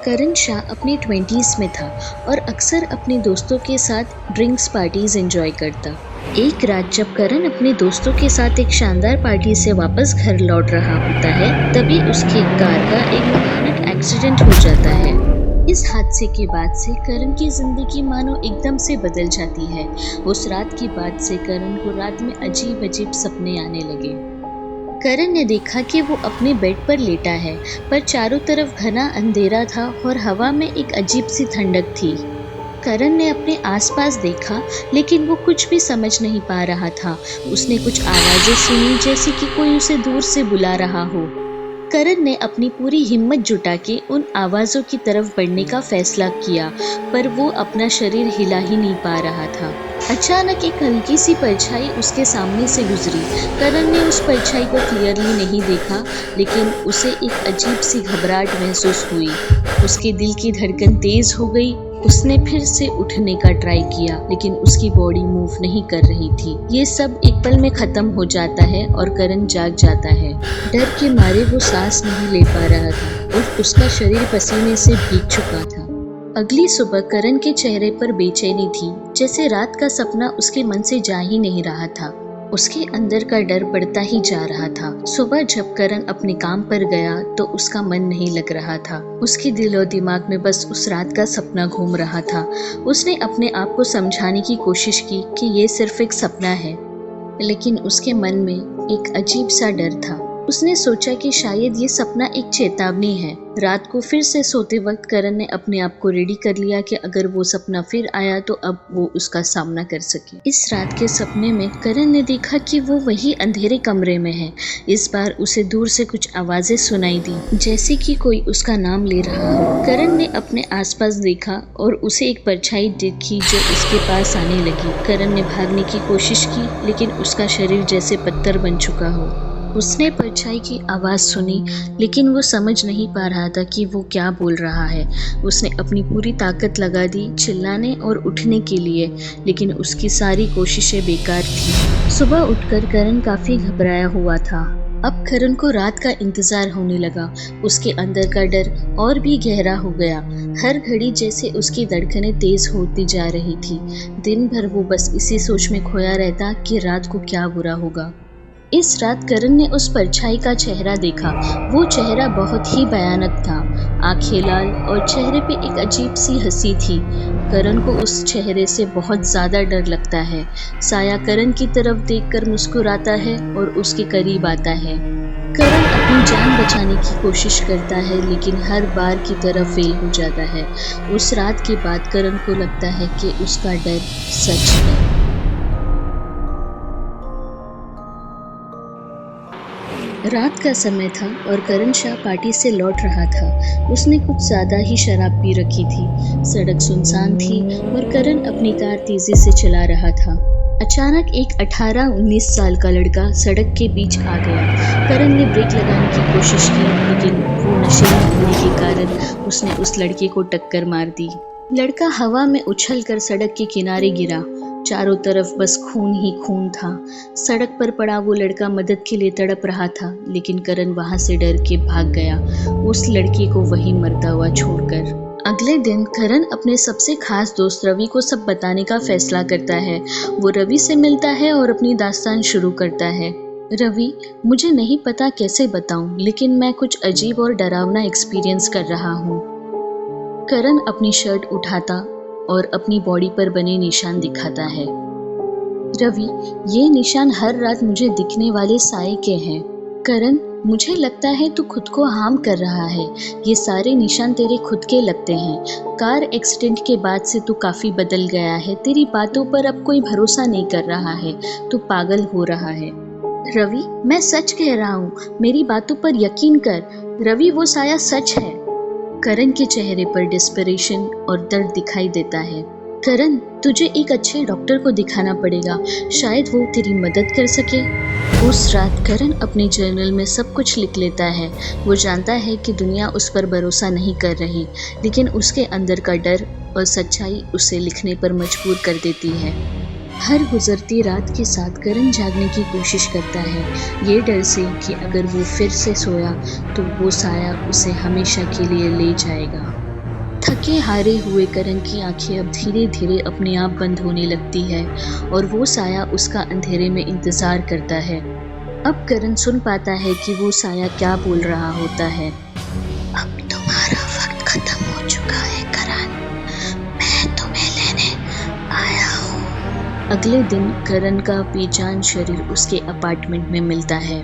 करण शाह अपनी 20s में था और अक्सर अपने दोस्तों के साथ ड्रिंक्स पार्टीज एंजॉय करता। एक रात जब करण अपने दोस्तों के साथ एक शानदार पार्टी से वापस घर लौट रहा होता है, तभी उसकी कार का एक भयानक एक्सीडेंट हो जाता है। इस हादसे के बाद से करण की जिंदगी मानो एकदम से बदल जाती है। उस रात के बाद से करण को रात में अजीब अजीब सपने आने लगे। करण ने देखा कि वो अपने बेड पर लेटा है, पर चारों तरफ घना अंधेरा था और हवा में एक अजीब सी ठंडक थी। करण ने अपने आसपास देखा, लेकिन वो कुछ भी समझ नहीं पा रहा था। उसने कुछ आवाजें सुनी, जैसे कि कोई उसे दूर से बुला रहा हो। करण ने अपनी पूरी हिम्मत जुटा के उन आवाजों की तरफ बढ़ने का फैसला किया, पर वो अपना शरीर हिला ही नहीं पा रहा था। अचानक एक हल्की सी परछाई उसके सामने से गुजरी। करण ने उस परछाई को क्लियरली नहीं देखा, लेकिन उसे एक अजीब सी घबराहट महसूस हुई। उसके दिल की धड़कन तेज हो गई। उसने फिर से उठने का ट्राई किया, लेकिन उसकी बॉडी मूव नहीं कर रही थी। ये सब एक पल में खत्म हो जाता है और करण जाग जाता है। डर के मारे वो सांस नहीं ले पा रहा था और उसका शरीर पसीने से भीग चुका था। अगली सुबह करण के चेहरे पर बेचैनी थी, जैसे रात का सपना उसके मन से जा ही नहीं रहा था। उसके अंदर का डर बढ़ता ही जा रहा था। सुबह जब करण अपने काम पर गया तो उसका मन नहीं लग रहा था। उसके दिल और दिमाग में बस उस रात का सपना घूम रहा था। उसने अपने आप को समझाने की कोशिश की कि ये सिर्फ एक सपना है, लेकिन उसके मन में एक अजीब सा डर था। उसने सोचा कि शायद ये सपना एक चेतावनी है। रात को फिर से सोते वक्त करण ने अपने आप को रेडी कर लिया कि अगर वो सपना फिर आया तो अब वो उसका सामना कर सके। इस रात के सपने में करण ने देखा कि वो वही अंधेरे कमरे में है। इस बार उसे दूर से कुछ आवाजें सुनाई दी, जैसे कि कोई उसका नाम ले रहा हो। करण ने अपने आसपास देखा और उसे एक परछाई दिखी जो उसके पास आने लगी। करण ने भागने की कोशिश की, लेकिन उसका शरीर जैसे पत्थर बन चुका हो। उसने परछाई की आवाज़ सुनी, लेकिन वो समझ नहीं पा रहा था कि वो क्या बोल रहा है। उसने अपनी पूरी ताकत लगा दी चिल्लाने और उठने के लिए, लेकिन उसकी सारी कोशिशें बेकार थी। सुबह उठकर करण काफ़ी घबराया हुआ था। अब करण को रात का इंतज़ार होने लगा। उसके अंदर का डर और भी गहरा हो गया। हर घड़ी जैसे उसकी धड़कनें तेज़ होती जा रही थी। दिन भर वो बस इसी सोच में खोया रहता कि रात को क्या बुरा होगा। इस रात करण ने उस परछाई का चेहरा देखा। वो चेहरा बहुत ही भयानक था। आंखें लाल और चेहरे पे एक अजीब सी हंसी थी। करण को उस चेहरे से बहुत ज़्यादा डर लगता है। साया करण की तरफ देखकर मुस्कुराता है और उसके करीब आता है। करण अपनी जान बचाने की कोशिश करता है, लेकिन हर बार की तरह फेल हो जाता है। उस रात के बाद करण को लगता है कि उसका डर सच है। रात का समय था और करण शाह पार्टी से लौट रहा था। उसने कुछ ज़्यादा ही शराब पी रखी थी। सड़क सुनसान थी और करण अपनी कार तेज़ी से चला रहा था। अचानक एक 18-19 साल का लड़का सड़क के बीच आ गया। करण ने ब्रेक लगाने की कोशिश की, लेकिन वो नशे में होने के कारण उसने उस लड़के को टक्कर मार दी। लड़का हवा में उछलकर सड़क के किनारे गिरा। चारों तरफ बस खून ही खून था। सड़क पर पड़ा वो लड़का मदद के लिए तड़प रहा था, लेकिन करण वहां से डर के भाग गया, उस लड़के को वहीं मरता हुआ छोड़कर। अगले दिन करण अपने सबसे खास दोस्त रवि को सब बताने का फैसला करता है। वो रवि से मिलता है और अपनी दास्तान शुरू करता है। रवि, मुझे नहीं पता कैसे बताऊं, लेकिन मैं कुछ अजीब और डरावना एक्सपीरियंस कर रहा हूँ। करण अपनी शर्ट उठाता और अपनी बॉडी पर बने निशान दिखाता है। रवि, ये निशान हर रात मुझे दिखने वाले साए के हैं। करण, मुझे लगता है तू खुद को हार्म कर रहा है। ये सारे निशान तेरे खुद के लगते हैं। कार एक्सीडेंट के बाद से तू काफ़ी बदल गया है। तेरी बातों पर अब कोई भरोसा नहीं कर रहा है। तू पागल हो रहा है। रवि, मैं सच कह रहा हूँ, मेरी बातों पर यकीन कर। रवि, वो साया सच है। करण के चेहरे पर डिस्परेशन और दर्द दिखाई देता है। करण, तुझे एक अच्छे डॉक्टर को दिखाना पड़ेगा, शायद वो तेरी मदद कर सके। उस रात करण अपने जर्नल में सब कुछ लिख लेता है। वो जानता है कि दुनिया उस पर भरोसा नहीं कर रही, लेकिन उसके अंदर का डर और सच्चाई उसे लिखने पर मजबूर कर देती है। हर गुजरती रात के साथ करण जागने की कोशिश करता है, ये डर से कि अगर वो फिर से सोया तो वो साया उसे हमेशा के लिए ले जाएगा। थके हारे हुए करण की आंखें अब धीरे धीरे अपने आप बंद होने लगती है और वो साया उसका अंधेरे में इंतजार करता है। अब करण सुन पाता है कि वो साया क्या बोल रहा होता है। अब तुम्हारा वक्त खत्म हो चुका है करण, मैं तुम्हें लेने आया हूँ। अगले दिन करण का बेजान शरीर उसके अपार्टमेंट में मिलता है।